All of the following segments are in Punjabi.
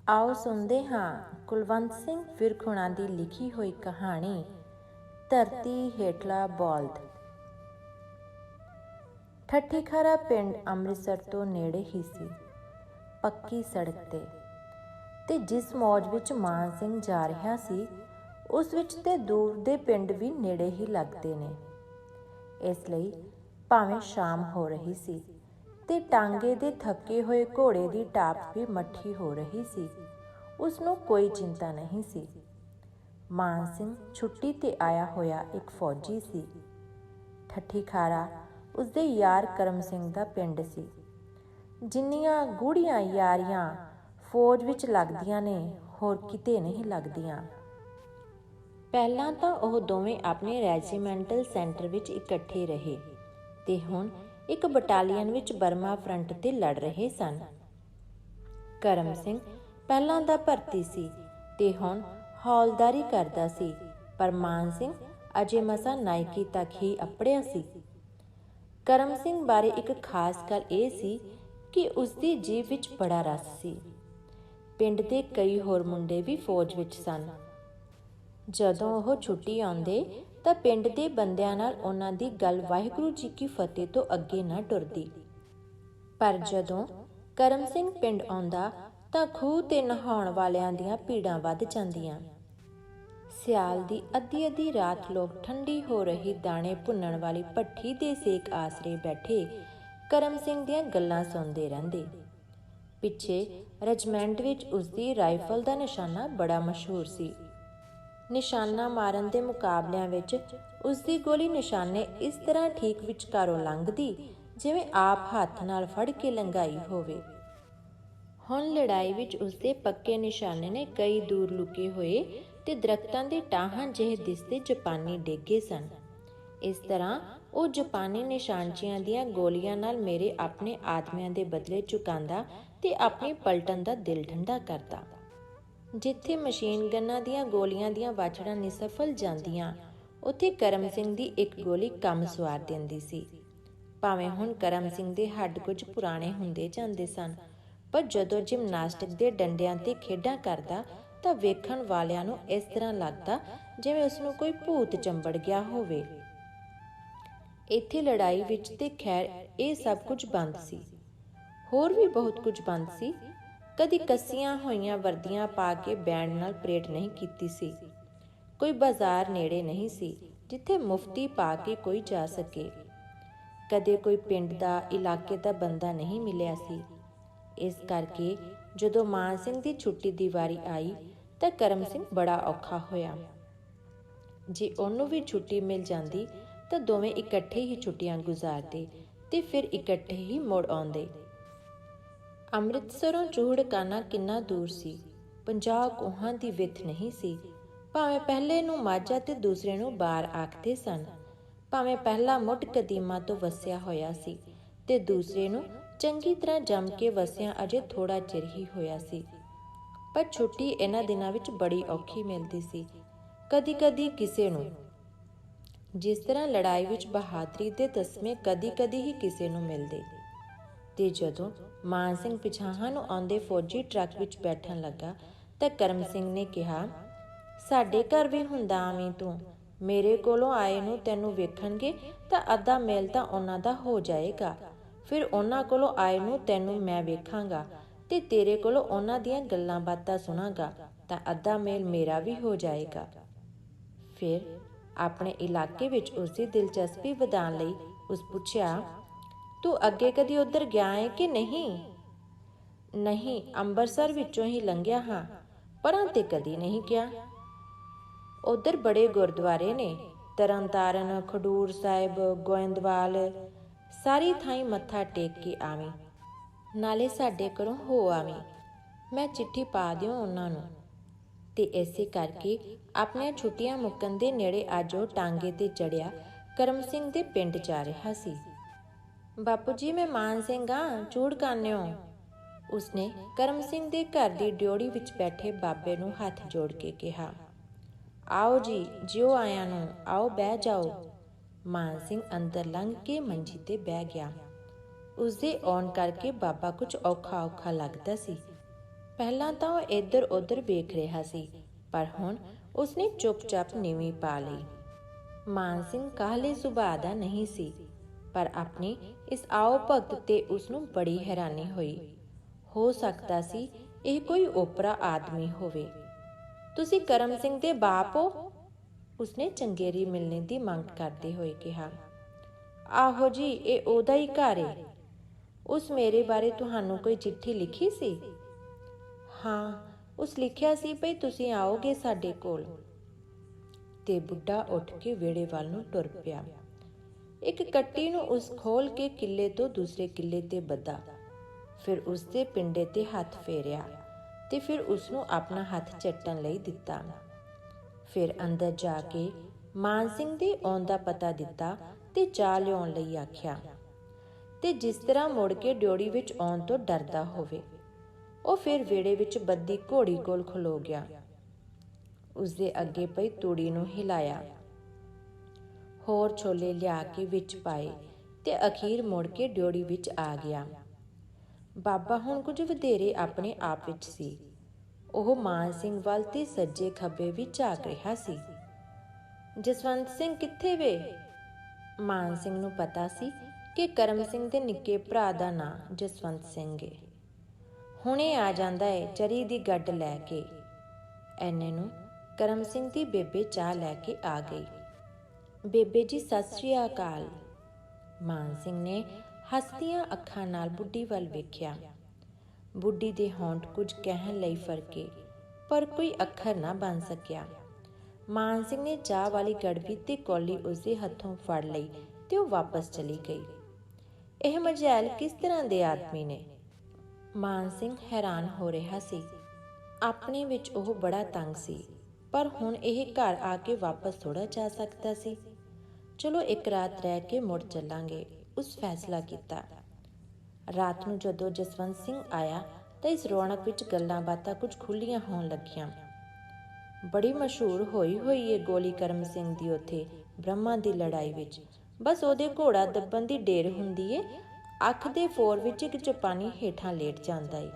ਆਓ ਸੁਣਦੇ ਹਾਂ ਕੁਲਵੰਤ ਸਿੰਘ ਵਿਰਕ ਹੁਣਾਂ ਦੀ ਲਿਖੀ ਹੋਈ ਕਹਾਣੀ ਧਰਤੀ ਹੇਠਲਾ ਬੌਲਦ। ਠੱਠੀ ਖਾਰਾ ਪਿੰਡ ਅੰਮ੍ਰਿਤਸਰ ਤੋਂ ਨੇੜੇ ਹੀ ਸੀ, ਪੱਕੀ ਸੜਕ ਤੇ ਜਿਸ ਮੌਜ ਵਿੱਚ ਮਾਨ ਸਿੰਘ ਜਾ ਰਿਹਾ ਸੀ ਉਸ ਵਿੱਚ ਤੇ ਦੂਰ ਦੇ ਪਿੰਡ ਵੀ ਨੇੜੇ ਹੀ ਲੱਗਦੇ ਨੇ। ਇਸ ਲਈ ਭਾਵੇਂ ਸ਼ਾਮ ਹੋ ਰਹੀ ਸੀ ਤੇ ਟਾਂਗੇ ਦੇ ਥੱਕੇ ਹੋਏ ਘੋੜੇ ਦੀ ਟਾਪ ਵੀ ਮੱਠੀ ਹੋ ਰਹੀ ਸੀ, ਉਸਨੂੰ ਕੋਈ ਚਿੰਤਾ ਨਹੀਂ ਸੀ। ਮਾਨ ਸਿੰਘ ਛੁੱਟੀ ਤੇ ਆਇਆ ਹੋਇਆ ਇੱਕ ਫੌਜੀ ਸੀ। ਠੱਠੀ ਖਾਰਾ ਉਸਦੇ ਯਾਰ ਕਰਮ ਸਿੰਘ ਦਾ ਪਿੰਡ ਸੀ। ਜਿੰਨੀਆਂ ਗੂੜ੍ਹੀਆਂ ਯਾਰੀਆਂ ਫੌਜ ਵਿੱਚ ਲੱਗਦੀਆਂ ਨੇ, ਹੋਰ ਕਿਤੇ ਨਹੀਂ ਲੱਗਦੀਆਂ। ਪਹਿਲਾਂ ਤਾਂ ਉਹ ਦੋਵੇਂ ਆਪਣੇ ਰੈਜੀਮੈਂਟਲ ਸੈਂਟਰ ਵਿੱਚ ਇਕੱਠੇ ਰਹੇ ਤੇ ਹੁਣ ਇੱਕ ਬਟਾਲੀਅਨ ਵਿੱਚ ਬਰਮਾ ਫਰੰਟ ਤੇ ਲੜ ਰਹੇ ਸਨ। ਕਰਮ ਸਿੰਘ ਪਹਿਲਾਂ ਦਾ ਭਰਤੀ ਸੀ ਤੇ ਹੁਣ ਹੌਲਦਾਰੀ ਕਰਦਾ ਸੀ, ਪਰ ਮਾਨ ਸਿੰਘ ਅਜੇ ਮਸਾਂ ਨਾਇਕੀ ਤੱਕ ਹੀ ਅੱਪੜਿਆ ਸੀ। ਕਰਮ ਸਿੰਘ ਬਾਰੇ ਇੱਕ ਖਾਸ ਗੱਲ ਇਹ ਸੀ ਕਿ ਉਸਦੀ ਜੀਭ ਵਿੱਚ ਬੜਾ ਰਸ ਸੀ। ਪਿੰਡ ਦੇ ਕਈ ਹੋਰ ਮੁੰਡੇ ਵੀ ਫੌਜ ਵਿੱਚ ਸਨ। ਜਦੋਂ ਉਹ ਛੁੱਟੀ ਆਉਂਦੇ ਤਾਂ ਪਿੰਡ ਦੇ ਬੰਦਿਆਂ ਨਾਲ ਉਹਨਾਂ ਦੀ ਗੱਲ ਵਾਹਿਗੁਰੂ ਜੀ ਕੀ ਫਤਿਹ ਤੋਂ ਅੱਗੇ ਨਾ ਟੁਰਦੀ। ਪਰ ਜਦੋਂ ਕਰਮ ਸਿੰਘ ਪਿੰਡ ਆਉਂਦਾ ਤਾਂ ਖੂਹ ਤੇ ਨਹਾਉਣ ਵਾਲਿਆਂ ਦੀਆਂ ਭੀੜਾਂ ਵੱਧ ਜਾਂਦੀਆਂ। ਸਿਆਲ ਦੀ ਅੱਧੀ ਅੱਧੀ ਰਾਤ ਲੋਕ ਠੰਡੀ ਹੋ ਰਹੀ ਦਾਣੇ ਭੁੰਨਣ ਵਾਲੀ ਭੱਠੀ ਦੇ ਸੇਕ ਆਸਰੇ ਬੈਠੇ ਕਰਮ ਸਿੰਘ ਦੀਆਂ ਗੱਲਾਂ ਸੁਣਦੇ ਰਹਿੰਦੇ। ਪਿੱਛੇ ਰੈਜੀਮੈਂਟ ਵਿੱਚ ਉਸਦੀ ਰਾਈਫਲ ਦਾ ਨਿਸ਼ਾਨਾ ਬੜਾ ਮਸ਼ਹੂਰ ਸੀ। ਨਿਸ਼ਾਨਾ ਮਾਰਨ ਦੇ ਮੁਕਾਬਲਿਆਂ ਵਿੱਚ ਉਸਦੀ ਗੋਲੀ ਨਿਸ਼ਾਨੇ ਇਸ ਤਰ੍ਹਾਂ ਠੀਕ ਵਿਚਕਾਰੋਂ ਲੰਘਦੀ ਜਿਵੇਂ ਆਪ ਹੱਥ ਨਾਲ ਫੜ ਕੇ ਲੰਘਾਈ ਹੋਵੇ। ਹੁਣ ਲੜਾਈ ਵਿੱਚ ਉਸਦੇ ਪੱਕੇ ਨਿਸ਼ਾਨੇ ਨੇ ਕਈ ਦੂਰ ਲੁਕੇ ਹੋਏ ਤੇ ਦਰਖਤਾਂ ਦੇ ਟਾਹਾਂ ਜਿਹੇ ਦਿਸਦੇ ਜਾਪਾਨੀ ਡੇਗੇ ਸਨ। ਇਸ ਤਰ੍ਹਾਂ ਉਹ ਜਾਪਾਨੀ ਨਿਸ਼ਾਨਚੀਆਂ ਦੀਆਂ ਗੋਲੀਆਂ ਨਾਲ ਮੇਰੇ ਆਪਣੇ ਆਦਮੀਆਂ ਦੇ ਬਦਲੇ ਚੁਕਾਉਂਦਾ ਤੇ ਆਪਣੀ ਪਲਟਨ ਦਾ ਦਿਲ ਠੰਡਾ ਕਰਦਾ। ਜਿੱਥੇ ਮਸ਼ੀਨ ਗੰਨਾਂ ਦੀਆਂ ਗੋਲੀਆਂ ਦੀਆਂ ਵਾਛੜਾਂ ਨਿਸਫਲ ਜਾਂਦੀਆਂ, ਉੱਥੇ ਕਰਮ ਸਿੰਘ ਦੀ ਇੱਕ ਗੋਲੀ ਕੰਮ ਸਵਾਰ ਦਿੰਦੀ ਸੀ। ਭਾਵੇਂ ਹੁਣ ਕਰਮ ਸਿੰਘ ਦੇ ਹੱਡ ਕੁਝ ਪੁਰਾਣੇ ਹੁੰਦੇ ਜਾਂਦੇ ਸਨ, ਪਰ ਜਦੋਂ ਜਿਮਨਾਸਟਿਕ ਦੇ ਡੰਡਿਆਂ ਤੇ ਖੇਡਾਂ ਕਰਦਾ ਤਾਂ ਵੇਖਣ ਵਾਲਿਆਂ ਨੂੰ ਇਸ ਤਰ੍ਹਾਂ ਲੱਗਦਾ ਜਿਵੇਂ ਉਸਨੂੰ ਕੋਈ ਭੂਤ ਚੰਬੜ ਗਿਆ ਹੋਵੇ। ਇੱਥੇ ਲੜਾਈ ਵਿੱਚ ਤੇ ਖੈਰ ਇਹ ਸਭ ਕੁਝ ਬੰਦ ਸੀ। ਹੋਰ ਵੀ ਬਹੁਤ ਕੁਝ ਬੰਦ ਸੀ। ਕਦੀ ਕੱਸੀਆਂ ਹੋਈਆਂ ਵਰਦੀਆਂ ਪਾ ਕੇ ਬੈਂਡ ਨਾਲ ਪਰੇਡ ਨਹੀਂ ਕੀਤੀ ਸੀ। ਕੋਈ ਬਾਜ਼ਾਰ ਨੇੜੇ ਨਹੀਂ ਸੀ ਜਿੱਥੇ ਮੁਫਤੀ ਪਾ ਕੇ ਕੋਈ ਜਾ ਸਕੇ। ਕਦੇ ਕੋਈ ਪਿੰਡ ਦਾ ਇਲਾਕੇ ਦਾ ਬੰਦਾ ਨਹੀਂ ਮਿਲਿਆ ਸੀ। ਇਸ ਕਰਕੇ ਜਦੋਂ ਮਾਨ ਸਿੰਘ ਦੀ ਛੁੱਟੀ ਦੀ ਵਾਰੀ ਆਈ ਤਾਂ ਕਰਮ ਸਿੰਘ ਬੜਾ ਔਖਾ ਹੋਇਆ। ਜੇ ਉਹਨੂੰ ਵੀ ਛੁੱਟੀ ਮਿਲ ਜਾਂਦੀ ਤਾਂ ਦੋਵੇਂ ਇਕੱਠੇ ਹੀ ਛੁੱਟੀਆਂ ਗੁਜ਼ਾਰਦੇ ਤੇ ਫਿਰ ਇਕੱਠੇ ਹੀ ਮੁੜ ਆਉਂਦੇ। ਅੰਮ੍ਰਿਤਸਰੋਂ ਚੂਹੜਕਾਨਾ ਕਿੰਨਾ ਦੂਰ ਸੀ? 50 ਕੋਹਾਂ ਦੀ ਵਿੱਥ ਨਹੀਂ ਸੀ। ਭਾਵੇਂ ਪਹਿਲੇ ਨੂੰ ਮਾਝਾ ਤੇ ਦੂਸਰੇ ਨੂੰ ਬਾਰ ਆਖਦੇ ਸਨ, ਭਾਵੇਂ ਪਹਿਲਾ ਮੁੱਢ ਕਦੀਮਾ ਤੋਂ ਵਸਿਆ ਹੋਇਆ ਸੀ ਤੇ ਦੂਸਰੇ ਨੂੰ ਚੰਗੀ ਤਰ੍ਹਾਂ ਜੰਮ ਕੇ ਵਸਿਆ ਅਜੇ ਥੋੜਾ ਚਿਰ ਹੀ ਹੋਇਆ ਸੀ। ਪਰ ਛੁੱਟੀ ਇਹਨਾਂ ਦਿਨਾਂ ਵਿੱਚ ਬੜੀ ਔਖੀ ਮਿਲਦੀ ਸੀ। ਕਦੀ ਕਦੀ ਕਿਸੇ ਨੂੰ, ਜਿਸ ਤਰ੍ਹਾਂ ਲੜਾਈ ਵਿੱਚ ਬਹਾਦਰੀ ਦੇ ਤਸਮੇ ਕਦੀ ਕਦੀ ਹੀ ਕਿਸੇ ਨੂੰ ਮਿਲਦੇ। ਤੇ ਜਦੋਂ ਮਾਨ ਸਿੰਘ ਪਿਛਾਹਾਂ ਨੂੰ ਆਉਂਦੇ ਫੌਜੀ ਟਰੱਕ ਵਿੱਚ ਬੈਠਣ ਲੱਗਾ ਤਾਂ ਕਰਮ ਸਿੰਘ ਨੇ ਕਿਹਾ, ਸਾਡੇ ਘਰ ਵੀ ਹੁੰਦਾ ਆਵੀਂ ਤੂੰ। ਮੇਰੇ ਕੋਲੋਂ ਆਏ ਨੂੰ ਤੈਨੂੰ ਵੇਖਣਗੇ ਤਾਂ ਅੱਧਾ ਮੇਲ ਤਾਂ ਉਹਨਾਂ ਦਾ ਹੋ ਜਾਏਗਾ। ਫਿਰ ਉਹਨਾਂ ਕੋਲੋਂ ਆਏ ਨੂੰ ਤੈਨੂੰ ਮੈਂ ਵੇਖਾਂਗਾ ਤੇ ਤੇਰੇ ਕੋਲੋਂ ਉਹਨਾਂ ਦੀਆਂ ਗੱਲਾਂ ਬਾਤਾਂ ਸੁਣਾਂਗਾ ਤਾਂ ਅੱਧਾ ਮੇਲ ਮੇਰਾ ਵੀ ਹੋ ਜਾਏਗਾ। ਫਿਰ ਆਪਣੇ ਇਲਾਕੇ ਵਿੱਚ ਉਸਦੀ ਦਿਲਚਸਪੀ ਵਧਾਉਣ ਲਈ ਉਸ ਪੁੱਛਿਆ, ਤੂੰ ਅੱਗੇ ਕਦੀ ਉੱਧਰ ਗਿਆ ਏ ਕਿ ਨਹੀਂ? ਨਹੀਂ, ਅੰਮ੍ਰਿਤਸਰ ਵਿੱਚੋਂ ਹੀ ਲੰਘਿਆ ਹਾਂ, ਪਰਾਂ ਤੇ ਕਦੀ ਨਹੀਂ ਗਿਆ। ਉੱਧਰ ਬੜੇ ਗੁਰਦੁਆਰੇ ਨੇ, ਤਰਨਤਾਰਨ, ਖਡੂਰ ਸਾਹਿਬ, ਗੋਇੰਦਵਾਲ, ਸਾਰੀ ਥਾਈਂ ਮੱਥਾ ਟੇਕ ਕੇ ਆਵੀਂ। ਨਾਲੇ ਸਾਡੇ ਘਰੋਂ ਹੋ ਆਵੀਂ। ਮੈਂ ਚਿੱਠੀ ਪਾ ਦਿਓ ਉਹਨਾਂ ਨੂੰ। ਤੇ ਇਸੇ ਕਰਕੇ ਆਪਣੀਆਂ ਛੁੱਟੀਆਂ ਮੁੱਕਣ ਦੇ ਨੇੜੇ ਅੱਜ ਉਹ ਟਾਂਗੇ ਤੇ ਚੜਿਆ ਕਰਮ ਸਿੰਘ ਦੇ ਪਿੰਡ ਜਾ ਰਿਹਾ ਸੀ। ਬਾਪੂ ਜੀ, ਮੈਂ ਮਾਨ ਸਿੰਘ ਹਾਂ, ਚੂਹੜਕਾਨਿਓਂ। ਉਸਨੇ ਕਰਮ ਸਿੰਘ ਦੇ ਘਰ ਦੀ ਡਿਓੜੀ ਵਿੱਚ ਬੈਠੇ ਬਾਬੇ ਨੂੰ ਹੱਥ ਜੋੜ ਕੇ ਕਿਹਾ। ਆਓ ਜੀ, ਜਿਉ ਆਇਆਂ ਨੂੰ, ਆਓ ਬਹਿ ਜਾਓ। ਮਾਨ ਸਿੰਘ ਅੰਦਰ ਲੰਘ ਕੇ ਮੰਜੀ ਤੇ ਬਹਿ ਗਿਆ। ਉਸਦੇ ਆਉਣ ਕਰਕੇ ਬਾਬਾ ਕੁਝ ਔਖਾ ਔਖਾ ਲੱਗਦਾ ਸੀ। ਪਹਿਲਾਂ ਤਾਂ ਉਹ ਇੱਧਰ ਉੱਧਰ ਵੇਖ ਰਿਹਾ ਸੀ, ਪਰ ਹੁਣ ਉਸਨੇ ਚੁੱਪ-ਚਾਪ ਨੀਵੀਂ ਪਾ ਲਈ। ਮਾਨ ਸਿੰਘ ਕਾਹਲੇ ਸੁਭਾਅ ਦਾ ਨਹੀਂ ਸੀ, ਪਰ ਆਪਣੀ ਇਸ ਆਓ ਭਗਤ ਤੇ ਉਸਨੂੰ ਬੜੀ ਹੈਰਾਨੀ ਹੋਈ। ਹੋ ਸਕਦਾ ਸੀ ਇਹ ਕੋਈ ਓਪਰਾ ਆਦਮੀ ਹੋਵੇ। ਤੁਸੀਂ ਕਰਮ ਸਿੰਘ ਦੇ ਬਾਪ ਹੋ? ਉਸਨੇ ਚੰਗੇਰੀ ਮਿਲਣੇ ਦੀ ਮੰਗ ਕਰਦੇ ਹੋਏ ਕਿਹਾ। ਆਹੋ ਜੀ, ਇਹ ਉਹਦਾ ਹੀ ਘਰ ਏ। ਉਸ ਮੇਰੇ ਬਾਰੇ ਤੁਹਾਨੂੰ ਕੋਈ ਚਿੱਠੀ ਲਿਖੀ ਸੀ? ਹਾਂ, ਉਸ ਲਿਖਿਆ ਸੀ ਭਈ ਤੁਸੀਂ ਆਓਗੇ ਸਾਡੇ ਕੋਲ। ਤੇ ਬੁੱਢਾ ਉੱਠ ਕੇ ਵਿਹੜੇ ਵੱਲ ਨੂੰ ਟੁਰ ਪਿਆ। ਇੱਕ ਕੱਟੀ ਨੂੰ ਉਸ ਖੋਲ ਕੇ ਕਿੱਲੇ ਤੋਂ ਦੂਸਰੇ ਕਿੱਲੇ ਤੇ ਬੱਧਾ, ਫਿਰ ਉਸਦੇ ਪਿੰਡੇ ਤੇ ਹੱਥ ਫੇਰਿਆ ਤੇ ਫਿਰ ਉਸਨੂੰ ਆਪਣਾ ਹੱਥ ਚੱਟਣ ਲਈ ਦਿੱਤਾ। ਫਿਰ ਅੰਦਰ ਜਾ ਕੇ ਮਾਨ ਸਿੰਘ ਦੇ ਆਉਣ ਦਾ ਪਤਾ ਦਿੱਤਾ ਤੇ ਚਾਹ ਲਿਆਉਣ ਲਈ ਆਖਿਆ, ਤੇ ਜਿਸ ਤਰ੍ਹਾਂ ਮੁੜ ਕੇ ਡਿਓੜੀ ਵਿੱਚ ਆਉਣ ਤੋਂ ਡਰਦਾ ਹੋਵੇ। ਉਹ ਫਿਰ ਵਿਹੜੇ ਵਿੱਚ ਬੱਧੀ ਘੋੜੀ ਕੋਲ ਖਲੋ ਗਿਆ। ਉਸਦੇ ਅੱਗੇ ਪਈ ਤੂੜੀ ਨੂੰ ਹਿਲਾਇਆ, ਹੋਰ ਛੋਲੇ ਲਿਆ ਕੇ ਵਿੱਚ ਪਾਏ ਤੇ ਅਖੀਰ ਮੁੜ ਕੇ ਡਿਓੜੀ ਵਿੱਚ ਆ ਗਿਆ। ਬਾਬਾ ਹੁਣ ਕੁਝ ਵਧੇਰੇ ਆਪਣੇ ਆਪ ਵਿੱਚ ਸੀ। ਉਹ ਮਾਨ ਸਿੰਘ ਵੱਲ ਤੇ ਸੱਜੇ ਖੱਬੇ ਵੀ ਝਾਕ ਰਿਹਾ ਸੀ। ਜਸਵੰਤ ਸਿੰਘ ਕਿੱਥੇ ਵੇ? ਮਾਨ ਸਿੰਘ ਨੂੰ ਪਤਾ ਸੀ ਕਿ ਕਰਮ ਸਿੰਘ ਦੇ ਨਿੱਕੇ ਭਰਾ ਦਾ ਨਾਂ ਜਸਵੰਤ ਸਿੰਘ ਏ। ਹੁਣੇ ਆ ਜਾਂਦਾ ਏ ਚਰੀ ਦੀ ਗੱਡ ਲੈ ਕੇ। ਐਨੇ ਨੂੰ ਕਰਮ ਸਿੰਘ ਦੀ ਬੇਬੇ ਚਾਹ ਲੈ ਕੇ ਆ ਗਈ। ਬੇਬੇ ਜੀ ਸਤਿ ਸ੍ਰੀ ਅਕਾਲ। ਮਾਨ ਸਿੰਘ ਨੇ ਹੱਸਦੀਆਂ ਅੱਖਾਂ ਨਾਲ ਬੁੱਢੀ ਵੱਲ ਵੇਖਿਆ। ਬੁੱਢੀ ਦੇ ਹੋਂਠ ਕੁਝ ਕਹਿਣ ਲਈ ਫਰਕੇ, ਪਰ ਕੋਈ ਅੱਖਰ ਨਾ ਬਣ ਸਕਿਆ। ਮਾਨ ਸਿੰਘ ਨੇ ਚਾਹ ਵਾਲੀ ਗੜਵੀ ਤੇ ਕੌਲੀ ਉਸਦੇ ਹੱਥੋਂ ਫੜ ਲਈ ਤੇ ਉਹ ਵਾਪਸ ਚਲੀ ਗਈ। ਇਹ ਮਰਜ਼ੈਲ ਕਿਸ ਤਰ੍ਹਾਂ ਦੇ ਆਦਮੀ ਨੇ? ਮਾਨ ਸਿੰਘ ਹੈਰਾਨ ਹੋ ਰਿਹਾ ਸੀ। ਆਪਣੇ ਵਿੱਚ ਉਹ ਬੜਾ ਤੰਗ ਸੀ, ਪਰ ਹੁਣ ਇਹ ਘਰ ਆ ਕੇ ਵਾਪਸ ਥੋੜ੍ਹਾ ਜਾ ਸਕਦਾ ਸੀ। ਚਲੋ ਇੱਕ ਰਾਤ ਰਹਿ ਕੇ ਮੁੜ ਚੱਲਾਂਗੇ, ਉਸ ਫੈਸਲਾ ਕੀਤਾ। ਰਾਤ ਨੂੰ ਜਦੋਂ ਜਸਵੰਤ ਸਿੰਘ ਆਇਆ ਤਾਂ ਇਸ ਰੌਣਕ ਵਿੱਚ ਗੱਲਾਂ ਬਾਤਾਂ ਕੁਝ ਖੁੱਲ੍ਹੀਆਂ ਹੋਣ ਲੱਗੀਆਂ। ਬੜੀ ਮਸ਼ਹੂਰ ਹੋਈ ਏ ਗੋਲੀ ਕਰਮ ਸਿੰਘ ਦੀ ਉੱਥੇ ਬ੍ਰਹਮਾ ਦੀ ਲੜਾਈ ਵਿੱਚ। ਬਸ ਉਹਦੇ ਘੋੜਾ ਦੱਬਣ ਦੀ ਢੇਰ ਹੁੰਦੀ ਏ। ਅੱਖ ਦੇ ਫੋਰ ਵਿੱਚ ਇੱਕ ਜਾਪਾਨੀ ਹੇਠਾਂ ਲੇਟ ਜਾਂਦਾ ਏ।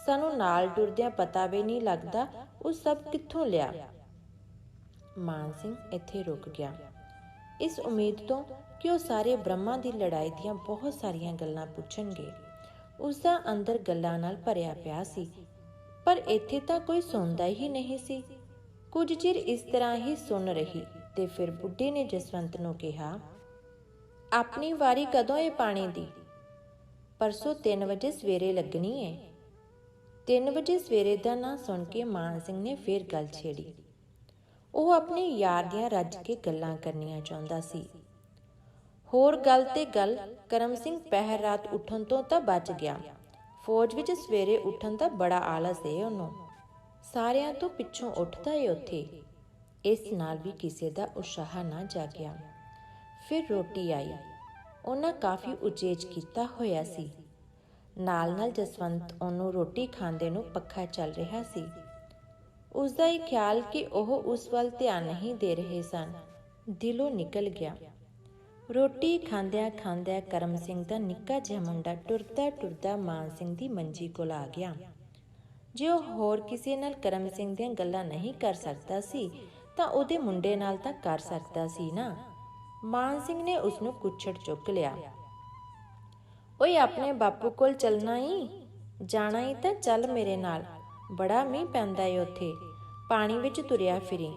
ਸਾਨੂੰ ਨਾਲ ਟੁਰਦਿਆਂ ਪਤਾ ਵੀ ਨਹੀਂ ਲੱਗਦਾ ਉਹ ਸਭ ਕਿੱਥੋਂ ਲਿਆ। ਮਾਨ ਸਿੰਘ ਇੱਥੇ ਰੁਕ ਗਿਆ, ਇਸ ਉਮੀਦ ਤੋਂ ਕਿ ਉਹ ਸਾਰੇ ਬ੍ਰਹਮਾ ਦੀ ਲੜਾਈ ਦੀਆਂ ਬਹੁਤ ਸਾਰੀਆਂ ਗੱਲਾਂ ਪੁੱਛਣਗੇ। ਉਸਦਾ ਅੰਦਰ ਗੱਲਾਂ ਨਾਲ ਭਰਿਆ ਪਿਆ ਸੀ, ਪਰ ਇੱਥੇ ਤਾਂ ਕੋਈ ਸੁਣਦਾ ਹੀ ਨਹੀਂ ਸੀ। ਕੁਝ ਚਿਰ ਇਸ ਤਰ੍ਹਾਂ ਹੀ ਸੁਣ ਰਹੀ ਤੇ ਫਿਰ ਬੁੱਢੀ ਨੇ ਜਸਵੰਤ ਨੂੰ ਕਿਹਾ, ਆਪਣੀ ਵਾਰੀ ਕਦੋਂ ਏ ਪਾਣੀ ਦੀ? ਪਰਸੋਂ 3 ਵਜੇ ਸਵੇਰੇ ਲੱਗਣੀ ਏ। 3 ਵਜੇ ਸਵੇਰੇ ਦਾ ਨਾਂ ਸੁਣ ਕੇ ਮਾਨ ਸਿੰਘ ਨੇ ਫਿਰ ਗੱਲ ਛੇੜੀ। ਉਹ ਆਪਣੇ ਯਾਰ ਦੀਆਂ ਰੱਜ ਕੇ ਗੱਲਾਂ ਕਰਨੀਆਂ ਚਾਹੁੰਦਾ ਸੀ। ਹੋਰ ਗੱਲ ਤੇ ਗੱਲ, ਕਰਮ ਸਿੰਘ ਪਹਿਰ ਰਾਤ ਉੱਠਣ ਤੋਂ ਤਾਂ ਬਚ ਗਿਆ। ਫੌਜ ਵਿੱਚ ਸਵੇਰੇ ਉੱਠਣ ਦਾ ਬੜਾ ਆਲਸ ਏ ਉਹਨੂੰ, ਸਾਰਿਆਂ ਤੋਂ ਪਿੱਛੋਂ ਉੱਠਦਾ ਏ ਉੱਥੇ। ਇਸ ਨਾਲ ਵੀ ਕਿਸੇ ਦਾ ਉਤਸ਼ਾਹ ਨਾ ਜਾਗਿਆ। ਫਿਰ ਰੋਟੀ ਆਈ। ਉਹਨਾਂ ਕਾਫੀ ਉਚੇਚ ਕੀਤਾ ਹੋਇਆ ਸੀ। ਨਾਲ ਨਾਲ ਜਸਵੰਤ ਉਹਨੂੰ ਰੋਟੀ ਖਾਂਦੇ ਨੂੰ ਪੱਖਾ ਚੱਲ ਰਿਹਾ ਸੀ। ਉਸਦਾ ਇਹ ਖਿਆਲ ਕਿ ਉਹ ਉਸ ਵੱਲ ਧਿਆਨ ਨਹੀਂ ਦੇ ਰਹੇ ਸਨ ਦਿਲੋਂ ਨਿਕਲ ਗਿਆ। ਰੋਟੀ ਖਾਂਦਿਆਂ ਖਾਂਦਿਆਂ ਕਰਮ ਸਿੰਘ ਦਾ ਨਿੱਕਾ ਜਿਹਾ ਮੁੰਡਾ ਟੁਰਦਾ ਟੁਰਦਾ ਮਾਨ ਸਿੰਘ ਦੀ ਮੰਜੀ ਕੋਲ ਆ ਗਿਆ। ਜੇ ਉਹ ਹੋਰ ਕਿਸੇ ਨਾਲ ਕਰਮ ਸਿੰਘ ਦੀਆਂ ਗੱਲਾਂ ਨਹੀਂ ਕਰ ਸਕਦਾ ਸੀ ਤਾਂ ਉਹਦੇ ਮੁੰਡੇ ਨਾਲ ਤਾਂ ਕਰ ਸਕਦਾ ਸੀ ਨਾ। ਮਾਨ ਸਿੰਘ ਨੇ ਉਸਨੂੰ ਕੁੱਛੜ ਚੁੱਕ ਲਿਆ। ਓਏ ਆਪਣੇ ਬਾਪੂ ਕੋਲ ਚੱਲਣਾ ਈ? ਜਾਣਾ ਈ ਤਾਂ ਚੱਲ ਮੇਰੇ ਨਾਲ, ਬੜਾ ਮੀਂਹ ਪੈਂਦਾ ਏ ਉੱਥੇ, ਪਾਣੀ ਵਿੱਚ ਤੁਰਿਆ ਫਿਰੀ।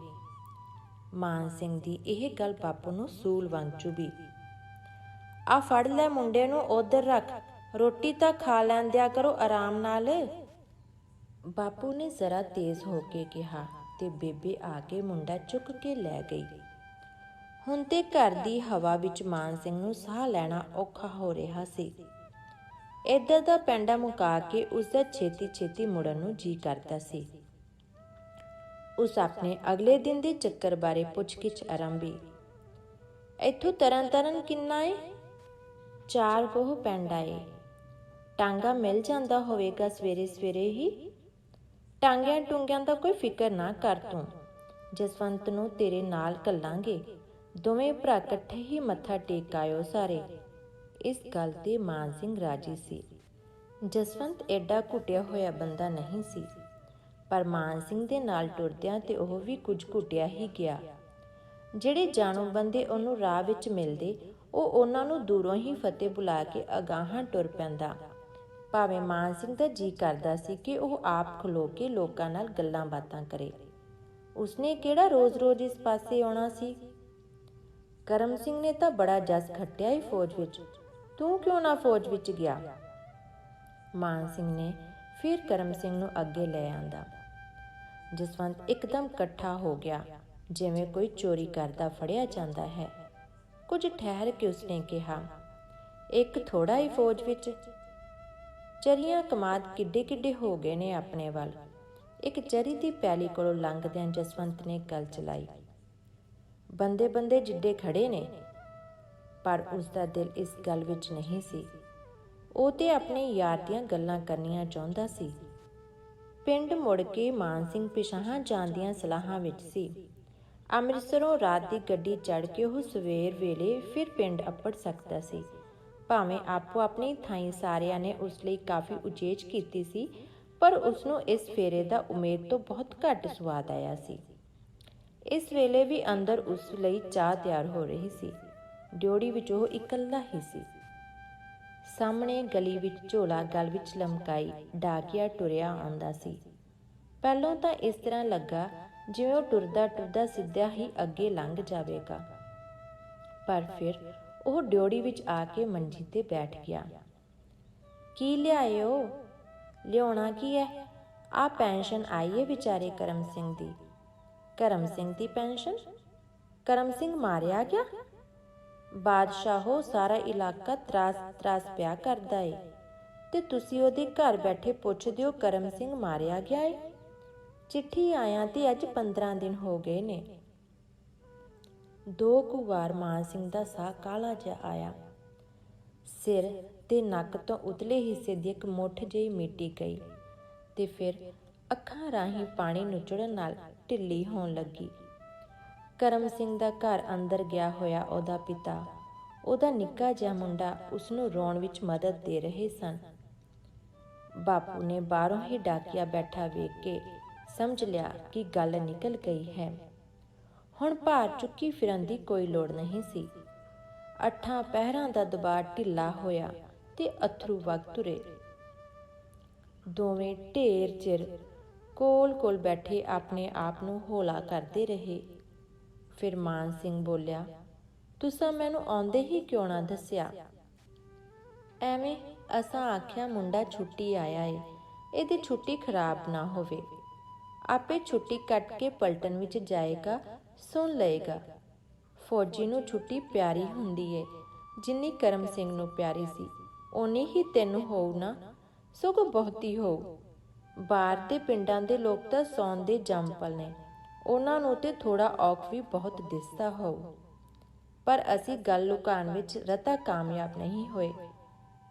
ਮਾਨ ਸਿੰਘ ਦੀ ਇਹ ਗੱਲ ਬਾਪੂ ਨੂੰ ਸੂਲ ਵਾਂਗ ਚੁਭੀ। ਆ ਫੜ ਲੈ ਮੁੰਡੇ ਨੂੰ ਉਧਰ ਰੱਖ, ਰੋਟੀ ਤਾਂ ਖਾ ਲੈਣ ਦਿਆ ਕਰੋ ਆਰਾਮ ਨਾਲ। ਬਾਪੂ ਨੇ ਜ਼ਰਾ ਤੇਜ਼ ਹੋ ਕੇ ਕਿਹਾ ਤੇ ਬੇਬੇ ਆ ਕੇ ਮੁੰਡਾ ਚੁੱਕ ਕੇ ਲੈ ਗਈ। ਹੁਣ ਤੇ ਘਰ ਦੀ ਹਵਾ ਵਿੱਚ ਮਾਨ ਸਿੰਘ ਨੂੰ ਸਾਹ ਲੈਣਾ ਔਖਾ ਹੋ ਰਿਹਾ ਸੀ। ਇੱਧਰ ਦਾ ਪੈਂਡਾ ਮੁਕਾ ਕੇ ਉਸਦਾ ਛੇਤੀ ਛੇਤੀ ਮੁੜਨ ਨੂੰ ਜੀ ਕਰਦਾ ਸੀ। ਉਸ ਆਪਣੇ ਅਗਲੇ ਦਿਨ ਦੇ ਚੱਕਰ ਬਾਰੇ ਪੁੱਛਗਿੱਛ ਆਰੰਭੀ। ਇੱਥੋਂ ਤਰਨ ਤਾਰਨ ਕਿੰਨਾ ਏ? 4 ਕੋਹ ਪੈਂਡਾ ਏ। ਟਾਂਗਾ ਮਿਲ ਜਾਂਦਾ ਹੋਵੇਗਾ ਸਵੇਰੇ ਸਵੇਰੇ ਹੀ। ਟਾਂਗਿਆਂ ਟੂੰਗਿਆਂ ਦਾ ਕੋਈ ਫਿਕਰ ਨਾ ਕਰ ਤੂੰ, ਜਸਵੰਤ ਨੂੰ ਤੇਰੇ ਨਾਲ ਘੱਲਾਂਗੇ। ਦੋਵੇਂ ਭਰਾ ਇਕੱਠੇ ਹੀ ਮੱਥਾ ਟੇਕ ਆਇਓ ਸਾਰੇ। ਇਸ ਗੱਲ ਤੇ ਮਾਨ ਸਿੰਘ ਰਾਜੀ ਸੀ। ਜਸਵੰਤ ਐਡਾ ਘੁੱਟਿਆ ਹੋਇਆ ਬੰਦਾ ਨਹੀਂ ਸੀ, ਪਰ ਮਾਨ ਸਿੰਘ ਦੇ ਨਾਲ ਟੁਰਦਿਆਂ ਤੇ ਉਹ ਵੀ ਕੁਝ ਘੁੱਟਿਆ ਹੀ ਗਿਆ। ਜਿਹੜੇ ਜਾਣੂ ਬੰਦੇ ਉਹਨੂੰ ਰਾਹ ਵਿੱਚ ਮਿਲਦੇ, ਉਹ ਉਹਨਾਂ ਨੂੰ ਦੂਰੋਂ ਹੀ ਫਤਿਹ ਬੁਲਾ ਕੇ ਅਗਾਹਾਂ ਟੁਰ ਪੈਂਦਾ। ਭਾਵੇਂ ਮਾਨ ਸਿੰਘ ਦਾ ਜੀ ਕਰਦਾ ਸੀ ਕਿ ਉਹ ਆਪ ਖਲੋ ਕੇ ਲੋਕਾਂ ਨਾਲ ਗੱਲਾਂ ਬਾਤਾਂ ਕਰੇ। ਉਸਨੇ ਕਿਹੜਾ ਰੋਜ਼-ਰੋਜ਼ ਇਸ ਪਾਸੇ ਆਉਣਾ ਸੀ। ਕਰਮ ਸਿੰਘ ਨੇ ਤਾਂ ਬੜਾ ਜਸ ਖੱਟਿਆ ਏ ਫੌਜ ਵਿੱਚ, ਤੂੰ ਕਿਉਂ ਨਾ ਫੌਜ ਵਿੱਚ ਗਿਆ? ਮਾਨ ਸਿੰਘ ਨੇ ਫਿਰ ਕਰਮ ਸਿੰਘ ਨੂੰ ਅੱਗੇ ਲੈ ਆਂਦਾ। ਜਸਵੰਤ ਇੱਕਦਮ ਇਕੱਠਾ ਹੋ ਗਿਆ, ਜਿਵੇਂ ਕੋਈ ਚੋਰੀ ਕਰਦਾ ਫੜਿਆ ਜਾਂਦਾ ਹੈ। ਕੁਝ ਠਹਿਰ ਕੇ ਉਸਨੇ ਕਿਹਾ, ਇੱਕ ਥੋੜਾ ਹੀ ਫੌਜ ਵਿੱਚ, ਚਰੀਆਂ ਕਮਾਦ ਕਿੱਡੇ ਕਿੱਡੇ ਹੋ ਗਏ ਨੇ ਆਪਣੇ ਵੱਲ। ਇੱਕ ਚਰੀ ਦੀ ਪੈਲੀ ਕੋਲੋਂ ਲੰਘਦਿਆਂ ਜਸਵੰਤ ਨੇ ਗੱਲ ਚਲਾਈ, ਬੰਦੇ ਬੰਦੇ ਜਿੱਡੇ ਖੜੇ ਨੇ। ਪਰ ਉਸਦਾ ਦਿਲ ਇਸ ਗੱਲ ਵਿੱਚ ਨਹੀਂ ਸੀ। ਉਹ ਤੇ ਆਪਣੇ ਯਾਰ ਦੀਆਂ ਗੱਲਾਂ ਕਰਨੀਆਂ ਚਾਹੁੰਦਾ ਸੀ। ਪਿੰਡ ਮੁੜ ਕੇ ਮਾਨ ਸਿੰਘ ਪਿਛਾਂਹ ਜਾਣ ਦੀਆਂ ਸਲਾਹਾਂ ਵਿੱਚ ਸੀ। ਅੰਮ੍ਰਿਤਸਰੋਂ ਰਾਤ ਦੀ ਗੱਡੀ ਚੜ੍ਹ ਕੇ ਉਹ ਸਵੇਰ ਵੇਲੇ ਫਿਰ ਪਿੰਡ ਅੱਪੜ ਸਕਦਾ ਸੀ। ਭਾਵੇਂ ਆਪੋ ਆਪਣੀ ਥਾਈਂ ਸਾਰਿਆਂ ਨੇ ਉਸ ਲਈ ਕਾਫੀ ਉਚੇਚ ਕੀਤੀ ਸੀ, ਪਰ ਉਸਨੂੰ ਇਸ ਫੇਰੇ ਦਾ ਉਮੀਦ ਤੋਂ ਬਹੁਤ ਘੱਟ ਸਵਾਦ ਆਇਆ ਸੀ। ਇਸ ਵੇਲੇ ਵੀ ਅੰਦਰ ਉਸ ਲਈ ਚਾਹ ਤਿਆਰ ਹੋ ਰਹੀ ਸੀ। ਡਿਓੜੀ ਵਿੱਚ ਉਹ ਇਕੱਲਾ ਹੀ ਸੀ। ਸਾਹਮਣੇ ਗਲੀ ਵਿੱਚ ਝੋਲਾ ਗਲ ਵਿੱਚ ਲਮਕਾਈ ਡਾਕੀਆ ਟੁਰਿਆ ਆਉਂਦਾ ਸੀ। ਪਹਿਲੋਂ ਤਾਂ ਇਸ ਤਰ੍ਹਾਂ ਲੱਗਾ ਜਿਵੇਂ ਉਹ ਟੁਰਦਾ ਟੁਰਦਾ ਸਿੱਧਾ ਹੀ ਅੱਗੇ ਲੰਘ ਜਾਵੇਗਾ, ਪਰ ਫਿਰ ਉਹ ਡਿਓੜੀ ਵਿੱਚ ਆ ਕੇ ਮੰਜੀ ਤੇ ਬੈਠ ਗਿਆ। ਕੀ ਲਿਆਇਓ? ਲਿਆਉਣਾ ਕੀ ਹੈ? ਆਹ ਪੈਨਸ਼ਨ ਆਈ ਏ ਵਿਚਾਰੇ ਕਰਮ ਸਿੰਘ ਦੀ। ਕਰਮ ਸਿੰਘ ਦੀ ਪੈਨਸ਼ਨ? ਕਰਮ ਸਿੰਘ ਮਾਰਿਆ ਗਿਆ? ਬਾਦਸ਼ਾਹੋ, ਸਾਰਾ ਇਲਾਕਾ ਤਰਾਸ ਪਿਆ ਕਰਦਾ ਏ, ਤੇ ਤੁਸੀਂ ਉਹਦੇ ਘਰ ਬੈਠੇ ਪੁੱਛਦੇ ਹੋ ਕਰਮ ਸਿੰਘ ਮਾਰਿਆ ਗਿਆ ਏ? ਚਿੱਠੀ ਆਇਆਂ ਤੇ ਅੱਜ 15 ਦਿਨ ਹੋ ਗਏ ਨੇ। 2 ਕੁ ਵਾਰ ਮਾਨ ਸਿੰਘ ਦਾ ਸਾਹ ਕਾਲਾ ਜਿਹਾ ਆਇਆ। ਸਿਰ ਤੇ ਨੱਕ ਤੋਂ ਉਤਲੇ ਹਿੱਸੇ ਦੀ ਇੱਕ ਮੁੱਠ ਜਿਹੀ ਮਿੱਟੀ ਗਈ ਤੇ ਫਿਰ ਅੱਖਾਂ ਰਾਹੀਂ ਪਾਣੀ ਨੁਚੜਨ ਨਾਲ ਢਿੱਲੀ ਹੋਣ ਲੱਗੀ। ਕਰਮ ਸਿੰਘ ਦਾ ਘਰ ਅੰਦਰ ਗਿਆ ਹੋਇਆ ਉਹਦਾ ਪਿਤਾ, ਉਹਦਾ ਨਿੱਕਾ ਜਿਹਾ ਮੁੰਡਾ ਉਸਨੂੰ ਰੋਣ ਵਿੱਚ ਮਦਦ ਦੇ ਰਹੇ ਸਨ। ਬਾਪੂ ਨੇ ਬਾਹਰੋਂ ਹੀ ਡਾਕੀਆ ਬੈਠਾ ਵੇਖ ਕੇ ਸਮਝ ਲਿਆ ਕਿ ਗੱਲ ਨਿਕਲ ਗਈ ਹੈ। ਹੁਣ ਭਾਰ ਚੁੱਕੀ ਫਿਰਨ ਦੀ ਕੋਈ ਲੋੜ ਨਹੀਂ ਸੀ। 8 ਪਹਿਰਾਂ ਦਾ ਦਬਾਅ ਢਿੱਲਾ ਹੋਇਆ ਤੇ ਅਥਰੂ ਵਗ ਤੁਰੇ। ਦੋਵੇਂ ਢੇਰ ਚਿਰ ਕੋਲ ਬੈਠੇ ਆਪਣੇ ਆਪ ਨੂੰ ਹੌਲਾ ਕਰਦੇ ਰਹੇ। ਫਿਰ ਮਾਨ ਸਿੰਘ ਬੋਲਿਆ, ਤੁਸਾਂ ਮੈਨੂੰ ਆਉਂਦੇ ਹੀ ਕਿਉਂ ਨਾ ਦੱਸਿਆ? ਐਵੇਂ ਅਸਾਂ ਆਖਿਆ ਮੁੰਡਾ ਛੁੱਟੀ ਆਇਆ ਏ, ਇਹਦੀ ਛੁੱਟੀ ਖਰਾਬ ਨਾ ਹੋਵੇ। ਆਪੇ ਛੁੱਟੀ ਕੱਟ ਕੇ ਪਲਟਨ ਵਿੱਚ ਜਾਏਗਾ, ਸੁਣ ਲਏਗਾ। ਫੌਜੀ ਨੂੰ ਛੁੱਟੀ ਪਿਆਰੀ ਹੁੰਦੀ ਏ, ਜਿੰਨੀ ਕਰਮ ਸਿੰਘ ਨੂੰ ਪਿਆਰੀ ਸੀ ਓਨੀ ਹੀ ਤੈਨੂੰ ਹੋਊ ਨਾ, ਸਗੋਂ ਬਹੁਤੀ ਹੋਊ। ਬਾਹਰ ਦੇ ਪਿੰਡਾਂ ਦੇ ਲੋਕ ਤਾਂ ਸੌਣ ਦੇ ਜੰਮਪਲ ਨੇ, ਉਹਨਾਂ ਨੂੰ ਤੇ ਥੋੜਾ ਔਖ ਵੀ ਬਹੁਤ ਦਿਸਦਾ ਹੋਊ। ਪਰ ਅਸੀਂ ਗੱਲ ਲੁਕਾਉਣ ਵਿੱਚ ਰਤਾ ਕਾਮਯਾਬ ਨਹੀਂ ਹੋਏ,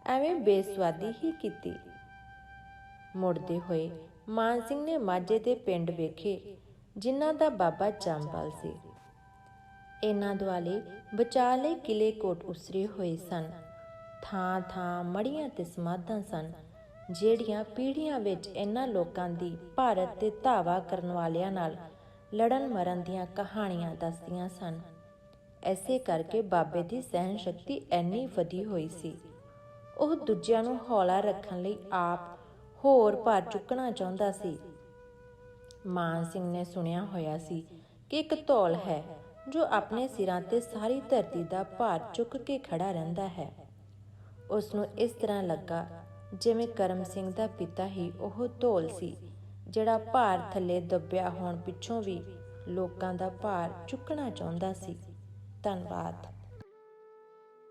ਐਵੇਂ ਬੇਸਵਾਦੀ ਹੀ ਕੀਤੀ। ਮੁੜਦੇ ਹੋਏ ਮਾਨ ਸਿੰਘ ਨੇ ਮਾਝੇ ਦੇ ਪਿੰਡ ਵੇਖੇ ਜਿਨ੍ਹਾਂ ਦਾ ਬਾਬਾ ਜੰਮਪਲ ਸੀ। ਇਹਨਾਂ ਦੁਆਲੇ ਬਚਾਅ ਲਈ ਕਿਲੇ ਕੋਟ ਉਸਰੇ ਹੋਏ ਸਨ। ਥਾਂ ਥਾਂ ਮੜੀਆਂ ਤੇ ਸਮਾਧਾਂ ਸਨ, ਜਿਹੜੀਆਂ ਪੀੜ੍ਹੀਆਂ ਵਿੱਚ ਇਹਨਾਂ ਲੋਕਾਂ ਦੀ ਭਾਰਤ ਤੇ ਧਾਵਾ ਕਰਨ ਵਾਲਿਆਂ ਨਾਲ ਲੜਨ ਮਰਨ ਦੀਆਂ ਕਹਾਣੀਆਂ ਦੱਸਦੀਆਂ ਸਨ। ਐਸੇ ਕਰਕੇ ਬਾਬੇ ਦੀ ਸਹਿਣ ਸ਼ਕਤੀ ਇੰਨੀ ਵਧੀ ਹੋਈ ਸੀ। ਉਹ ਦੂਜਿਆਂ ਨੂੰ ਹੌਲਾ ਰੱਖਣ ਲਈ ਆਪ ਹੋਰ ਭਾਰ ਚੁੱਕਣਾ ਚਾਹੁੰਦਾ ਸੀ। ਮਾਨ ਸਿੰਘ ਨੇ ਸੁਣਿਆ ਹੋਇਆ ਸੀ ਕਿ ਇੱਕ ਧੌਲ ਹੈ ਜੋ ਆਪਣੇ ਸਿਰਾਂ ਤੇ ਸਾਰੀ ਧਰਤੀ ਦਾ ਭਾਰ ਚੁੱਕ ਕੇ ਖੜਾ ਰਹਿੰਦਾ ਹੈ। ਉਸਨੂੰ ਇਸ ਤਰ੍ਹਾਂ ਲੱਗਾ ਜਿਵੇਂ ਕਰਮ ਸਿੰਘ ਦਾ ਪਿਤਾ ਹੀ ਉਹ ਧੌਲ ਸੀ, ਜਿਹੜਾ ਭਾਰ ਥੱਲੇ ਦੱਬਿਆ ਹੋਣ ਪਿੱਛੋਂ ਵੀ ਲੋਕਾਂ ਦਾ ਭਾਰ ਚੁੱਕਣਾ ਚਾਹੁੰਦਾ ਸੀ। ਧੰਨਵਾਦ।